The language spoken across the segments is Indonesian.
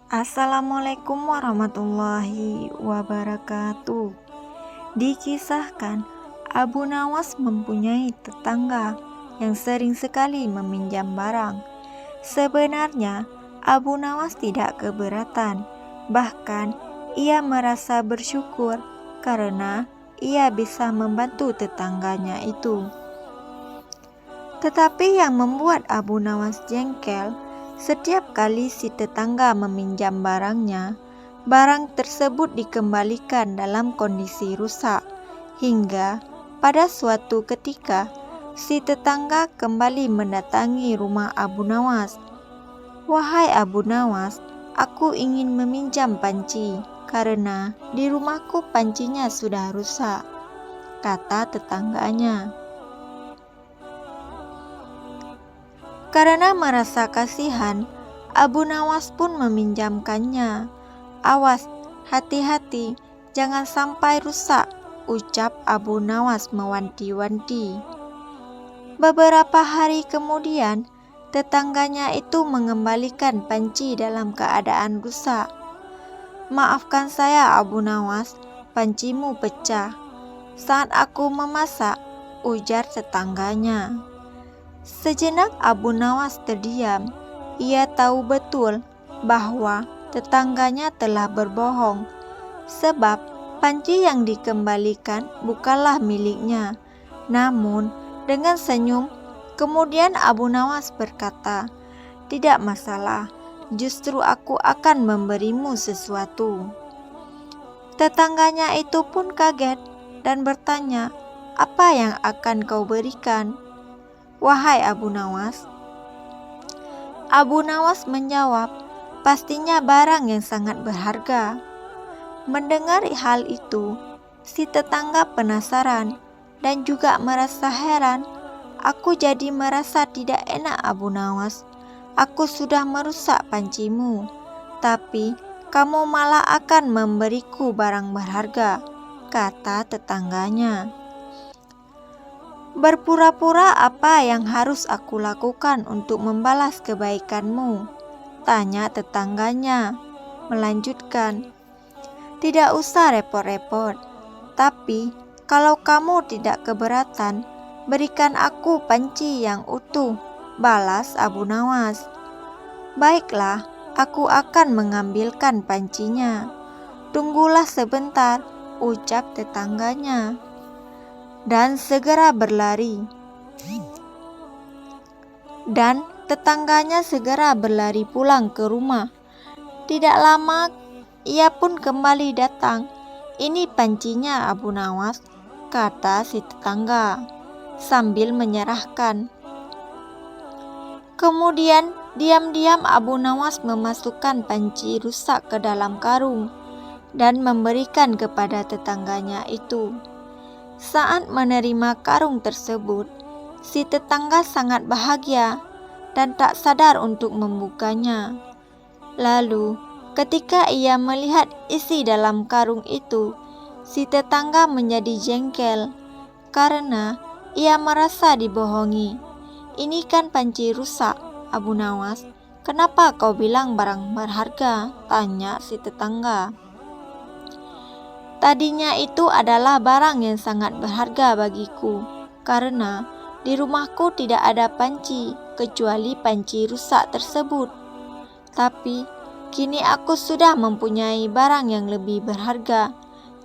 Assalamualaikum warahmatullahi wabarakatuh. Dikisahkan, Abu Nawas mempunyai tetangga yang sering sekali meminjam barang. Sebenarnya, Abu Nawas tidak keberatan, bahkan ia merasa bersyukur karena ia bisa membantu tetangganya itu. Tetapi yang membuat Abu Nawas jengkel, setiap kali si tetangga meminjam barangnya, barang tersebut dikembalikan dalam kondisi rusak, hingga pada suatu ketika si tetangga kembali mendatangi rumah Abu Nawas. "Wahai Abu Nawas, aku ingin meminjam panci karena di rumahku pancinya sudah rusak," kata tetangganya. Karena merasa kasihan, Abu Nawas pun meminjamkannya. "Awas, hati-hati, jangan sampai rusak," ucap Abu Nawas mewanti-wanti. Beberapa hari kemudian, tetangganya itu mengembalikan panci dalam keadaan rusak. "Maafkan saya Abu Nawas, pancimu pecah saat aku memasak," ujar tetangganya. Sejenak Abu Nawas terdiam. Ia tahu betul bahwa tetangganya telah berbohong, sebab panci yang dikembalikan bukanlah miliknya. Namun dengan senyum, kemudian Abu Nawas berkata, "Tidak masalah, justru aku akan memberimu sesuatu." Tetangganya itu pun kaget dan bertanya, "Apa yang akan kau berikan, wahai Abu Nawas?" Abu Nawas menjawab, "Pastinya barang yang sangat berharga." Mendengar hal itu, si tetangga penasaran dan juga merasa heran. "Aku jadi merasa tidak enak Abu Nawas. Aku sudah merusak pancimu, tapi kamu malah akan memberiku barang berharga," kata tetangganya. "Berpura-pura apa yang harus aku lakukan untuk membalas kebaikanmu?" tanya tetangganya. Melanjutkan, "Tidak usah repot-repot, tapi kalau kamu tidak keberatan, berikan aku panci yang utuh," balas Abu Nawas. "Baiklah, aku akan mengambilkan pancinya. Tunggulah sebentar," ucap tetangganya, dan segera berlari. Dan tetangganya segera berlari pulang ke rumah. Tidak lama ia pun kembali datang. "Ini pancinya Abu Nawas," kata si tetangga sambil menyerahkan. Kemudian diam-diam Abu Nawas memasukkan panci rusak ke dalam karung dan memberikan kepada tetangganya itu. Saat menerima karung tersebut, si tetangga sangat bahagia dan tak sadar untuk membukanya. Lalu, ketika ia melihat isi dalam karung itu, si tetangga menjadi jengkel karena ia merasa dibohongi. "Ini kan panci rusak, Abu Nawas. Kenapa kau bilang barang berharga?" tanya si tetangga. "Tadinya itu adalah barang yang sangat berharga bagiku, karena di rumahku tidak ada panci kecuali panci rusak tersebut. Tapi kini aku sudah mempunyai barang yang lebih berharga,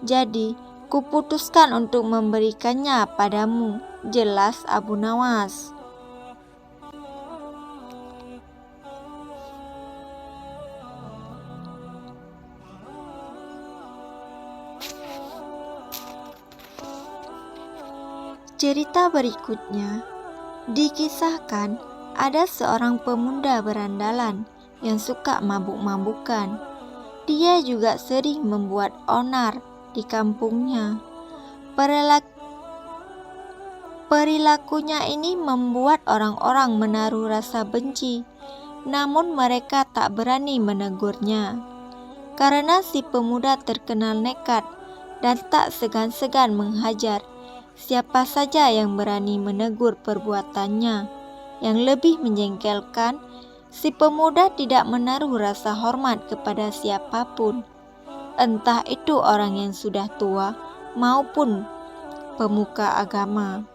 jadi kuputuskan untuk memberikannya padamu," jelas Abu Nawas. Cerita berikutnya dikisahkan, ada seorang pemuda berandalan yang suka mabuk-mabukan. Dia juga sering membuat onar di kampungnya. Perilakunya ini membuat orang-orang menaruh rasa benci, namun mereka tak berani menegurnya. Karena si pemuda terkenal nekat dan tak segan-segan menghajar siapa saja yang berani menegur perbuatannya. Yang lebih menjengkelkan, Si pemuda tidak menaruh rasa hormat kepada siapapun, entah itu orang yang sudah tua maupun pemuka agama.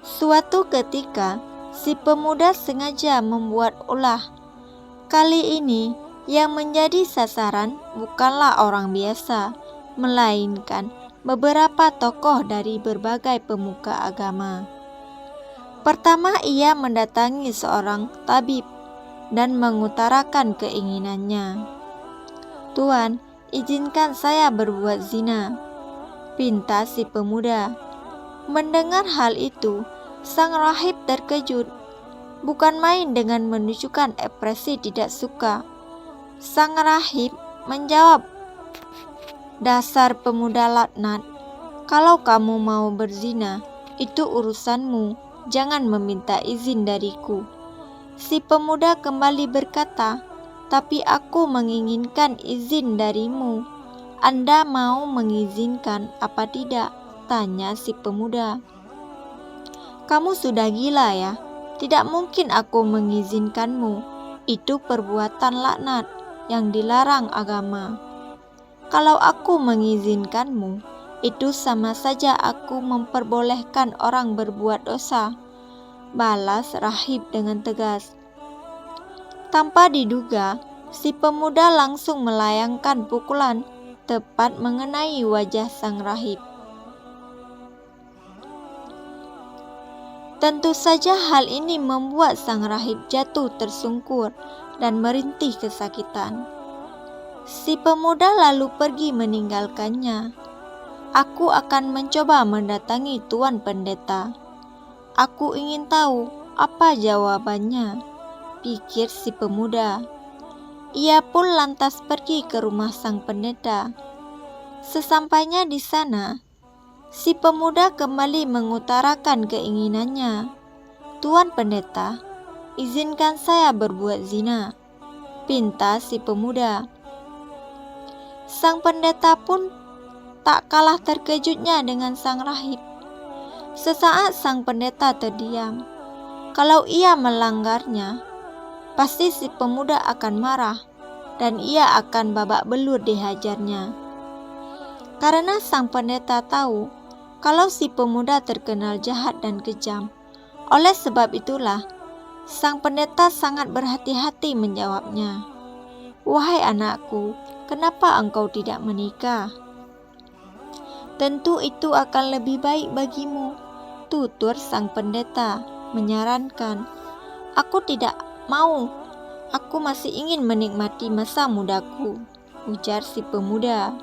Suatu ketika, si pemuda sengaja membuat ulah. Kali ini, yang menjadi sasaran bukanlah orang biasa, melainkan beberapa tokoh dari berbagai pemuka agama. Pertama, ia mendatangi seorang tabib dan mengutarakan keinginannya. "Tuan, izinkan saya berbuat zina," pinta si pemuda. Mendengar hal itu, sang rahib terkejut. Bukan main dengan menunjukkan ekspresi tidak suka. Sang rahib menjawab, "Dasar pemuda laknat, kalau kamu mau berzina, itu urusanmu, jangan meminta izin dariku." Si pemuda kembali berkata, "Tapi aku menginginkan izin darimu. Anda mau mengizinkan apa tidak?" tanya si pemuda. "Kamu sudah gila ya? Tidak mungkin aku mengizinkanmu. Itu perbuatan laknat yang dilarang agama. Kalau aku mengizinkanmu, itu sama saja aku memperbolehkan orang berbuat dosa," balas rahib dengan tegas. Tanpa diduga, si pemuda langsung melayangkan pukulan tepat mengenai wajah sang rahib. Tentu saja hal ini membuat sang rahib jatuh tersungkur dan merintih kesakitan. Si pemuda lalu pergi meninggalkannya. "Aku akan mencoba mendatangi Tuan Pendeta. Aku ingin tahu apa jawabannya," pikir si pemuda. Ia pun lantas pergi ke rumah sang pendeta. Sesampainya di sana, si pemuda kembali mengutarakan keinginannya. "Tuan Pendeta, izinkan saya berbuat zina," pinta si pemuda. Sang pendeta pun tak kalah terkejutnya dengan sang rahib. Sesaat sang pendeta terdiam. Kalau ia melanggarnya, pasti si pemuda akan marah dan ia akan babak belur dihajarnya. Karena sang pendeta tahu kalau si pemuda terkenal jahat dan kejam. Oleh sebab itulah, sang pendeta sangat berhati-hati menjawabnya. "Wahai anakku, kenapa engkau tidak menikah? Tentu itu akan lebih baik bagimu," tutur sang pendeta menyarankan. "Aku tidak mau, aku masih ingin menikmati masa mudaku," ujar si pemuda.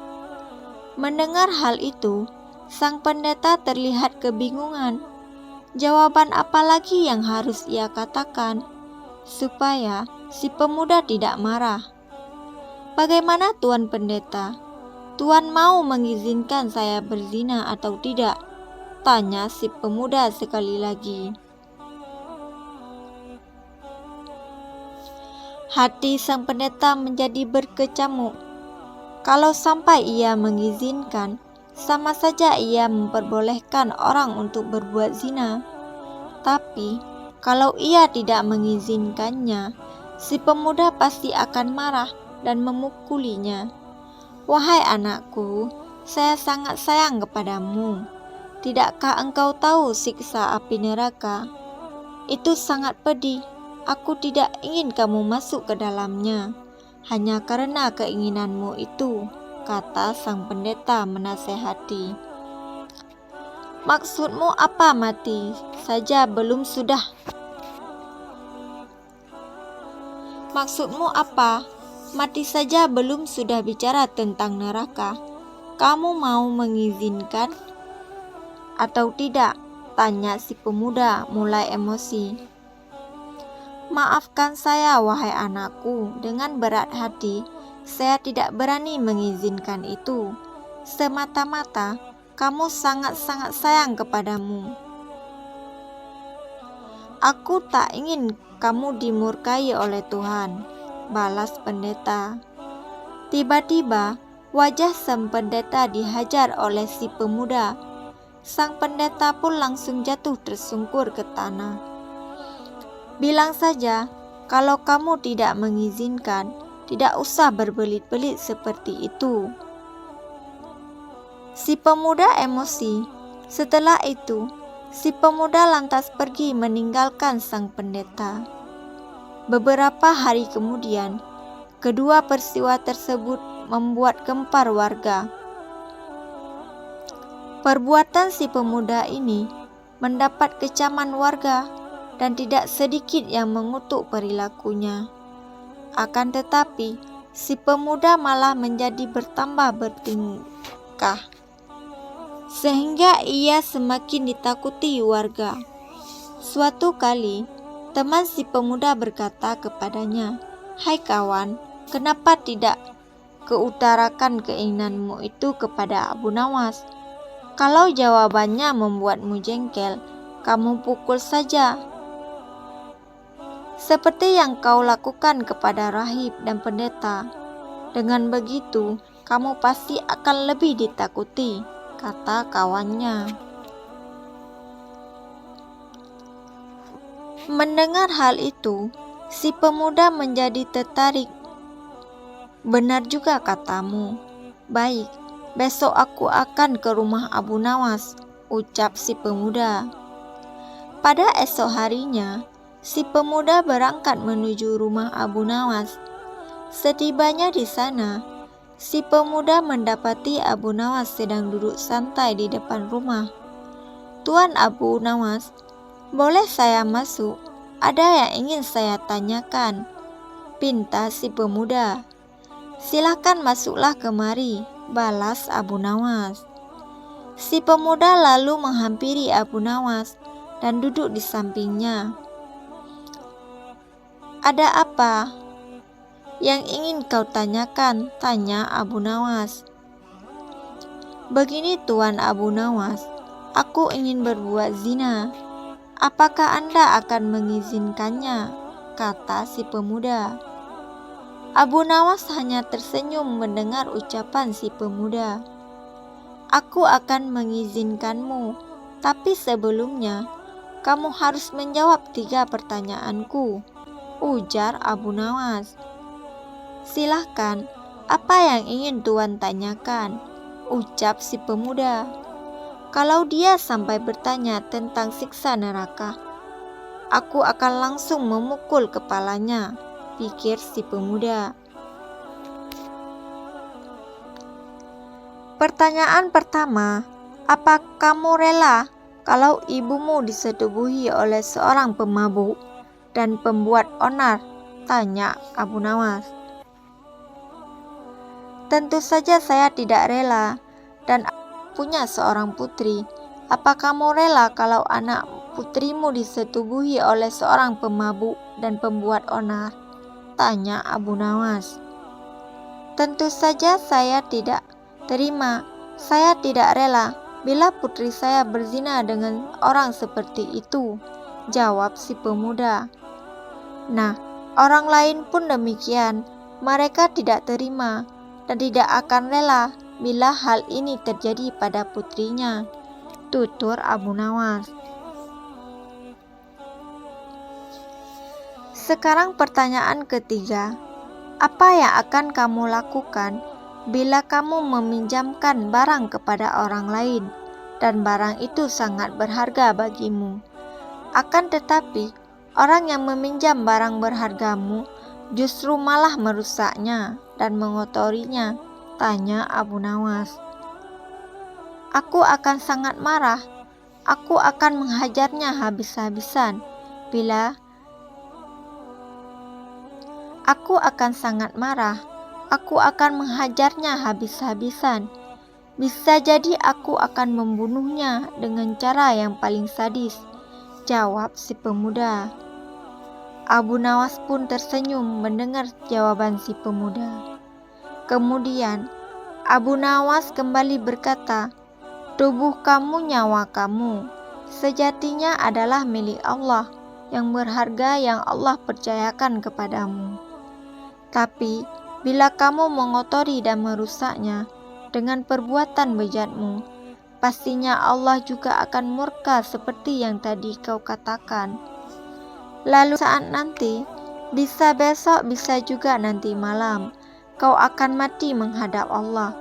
Mendengar hal itu, sang pendeta terlihat kebingungan. Jawaban apa lagi yang harus ia katakan supaya si pemuda tidak marah? "Bagaimana Tuan Pendeta? Tuan mau mengizinkan saya berzina atau tidak?" tanya si pemuda sekali lagi. Hati sang pendeta menjadi berkecamuk. Kalau sampai ia mengizinkan, sama saja ia memperbolehkan orang untuk berbuat zina. Tapi, kalau ia tidak mengizinkannya, si pemuda pasti akan marah dan memukulinya. "Wahai anakku, saya sangat sayang kepadamu. Tidakkah engkau tahu siksa api neraka? Itu sangat pedih. Aku tidak ingin kamu masuk ke dalamnya, hanya karena keinginanmu itu," kata sang pendeta menasehati. "Maksudmu apa mati saja belum sudah? Maksudmu apa? Mati saja belum sudah bicara tentang neraka. Kamu mau mengizinkan atau tidak?" tanya si pemuda mulai emosi. "Maafkan saya, wahai anakku, dengan berat hati saya tidak berani mengizinkan itu. Semata-mata kamu sangat-sangat sayang kepadamu. Aku tak ingin kamu dimurkai oleh Tuhan," balas pendeta. Tiba-tiba wajah sang pendeta dihajar oleh si pemuda. Sang pendeta pun langsung jatuh tersungkur ke tanah. Bilang saja, kalau kamu tidak mengizinkan, tidak usah berbelit-belit seperti itu." Si pemuda emosi. Setelah itu, si pemuda lantas pergi meninggalkan sang pendeta. Beberapa hari kemudian, kedua peristiwa tersebut membuat gempar warga. Perbuatan si pemuda ini mendapat kecaman warga dan tidak sedikit yang mengutuk perilakunya. Akan tetapi, si pemuda malah menjadi bertambah bertingkah, sehingga ia semakin ditakuti warga. Suatu kali, teman si pemuda berkata kepadanya, "Hai kawan, kenapa tidak keutarakan keinginanmu itu kepada Abu Nawas? Kalau jawabannya membuatmu jengkel, kamu pukul saja, seperti yang kau lakukan kepada rahib dan pendeta. Dengan begitu, kamu pasti akan lebih ditakuti," kata kawannya. Mendengar hal itu, si pemuda menjadi tertarik. "Benar juga katamu. Baik, besok aku akan ke rumah Abu Nawas," ucap si pemuda. Pada esok harinya, si pemuda berangkat menuju rumah Abu Nawas. Setibanya di sana, si pemuda mendapati Abu Nawas sedang duduk santai di depan rumah. "Tuan Abu Nawas, boleh saya masuk? Ada yang ingin saya tanyakan," pinta si pemuda. "Silakan masuklah kemari," balas Abu Nawas. Si pemuda lalu menghampiri Abu Nawas dan duduk di sampingnya. "Ada apa yang ingin kau tanyakan?" tanya Abu Nawas. "Begini Tuan Abu Nawas, aku ingin berbuat zina. Apakah Anda akan mengizinkannya?" kata si pemuda. Abu Nawas hanya tersenyum mendengar ucapan si pemuda. "Aku akan mengizinkanmu, tapi sebelumnya kamu harus menjawab 3 pertanyaanku," ujar Abu Nawas. "Silahkan, apa yang ingin Tuan tanyakan?" ucap si pemuda. "Kalau dia sampai bertanya tentang siksa neraka, aku akan langsung memukul kepalanya," pikir si pemuda. Pertanyaan pertama, "Apa kamu rela kalau ibumu disetubuhi oleh seorang pemabuk dan pembuat onar?" tanya Abu Nawas. "Tentu saja saya tidak rela, dan punya seorang putri. Apa kamu rela kalau anak putrimu disetubuhi oleh seorang pemabuk dan pembuat onar?" tanya Abu Nawas. "Tentu saja saya tidak terima. Saya tidak rela bila putri saya berzina dengan orang seperti itu," jawab si pemuda. Nah, orang lain pun demikian. Mereka tidak terima dan tidak akan rela bila hal ini terjadi pada putrinya, tutur Abu Nawas. Sekarang pertanyaan ketiga, "Apa yang akan kamu lakukan bila kamu meminjamkan barang kepada orang lain dan barang itu sangat berharga bagimu? Akan tetapi, orang yang meminjam barang berhargamu justru malah merusaknya dan mengotorinya," tanya Abu Nawas. "Aku akan sangat marah. Aku akan menghajarnya habis-habisan. Aku akan sangat marah. Aku akan menghajarnya habis-habisan. Bisa jadi aku akan membunuhnya dengan cara yang paling sadis," jawab si pemuda. Abu Nawas pun tersenyum mendengar jawaban si pemuda. Kemudian Abu Nawas kembali berkata, "Tubuh kamu nyawa kamu. Sejatinya adalah milik Allah yang berharga yang Allah percayakan kepadamu. Tapi bila kamu mengotori dan merusaknya dengan perbuatan bejatmu, pastinya Allah juga akan murka seperti yang tadi kau katakan. Lalu saat nanti, bisa besok, bisa juga nanti malam, kau akan mati menghadap Allah.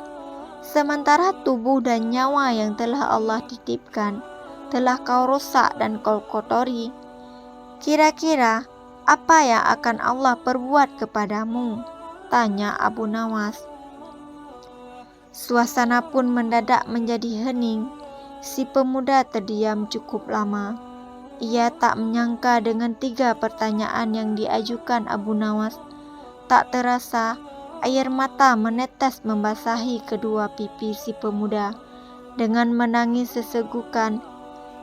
Sementara tubuh dan nyawa yang telah Allah titipkan, telah kau rusak dan kau kotori. Kira-kira apa yang akan Allah perbuat kepadamu? Tanya Abu Nawas. Suasana pun mendadak menjadi hening. Si pemuda terdiam cukup lama. Ia tak menyangka dengan 3 pertanyaan yang diajukan Abu Nawas. Tak terasa, air mata menetes membasahi kedua pipi si pemuda. Dengan menangis sesegukan,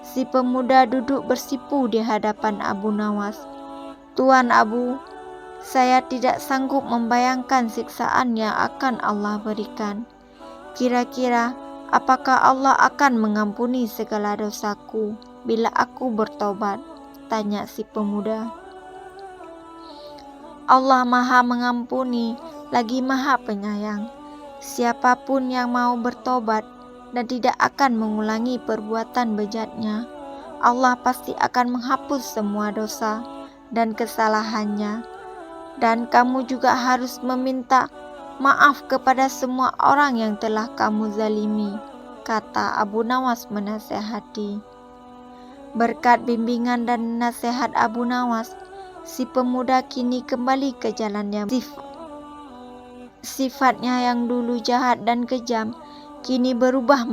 si pemuda duduk bersipu di hadapan Abu Nawas. Tuan Abu, saya tidak sanggup membayangkan siksaan yang akan Allah berikan. Kira-kira apakah Allah akan mengampuni segala dosaku bila aku bertobat? Tanya si pemuda. Allah Maha Mengampuni lagi Maha Penyayang. Siapapun yang mau bertobat dan tidak akan mengulangi perbuatan bejatnya, Allah pasti akan menghapus semua dosa dan kesalahannya. Dan kamu juga harus meminta maaf kepada semua orang yang telah kamu zalimi, kata Abu Nawas menasehati. Berkat bimbingan dan nasihat Abu Nawas, si pemuda kini kembali ke jalannya. Sifatnya yang dulu jahat dan kejam, kini berubah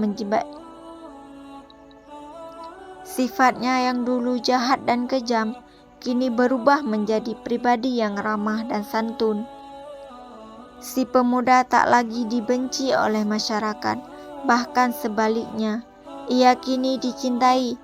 menjadi pribadi yang ramah dan santun. Si pemuda tak lagi dibenci oleh masyarakat, bahkan sebaliknya, ia kini dicintai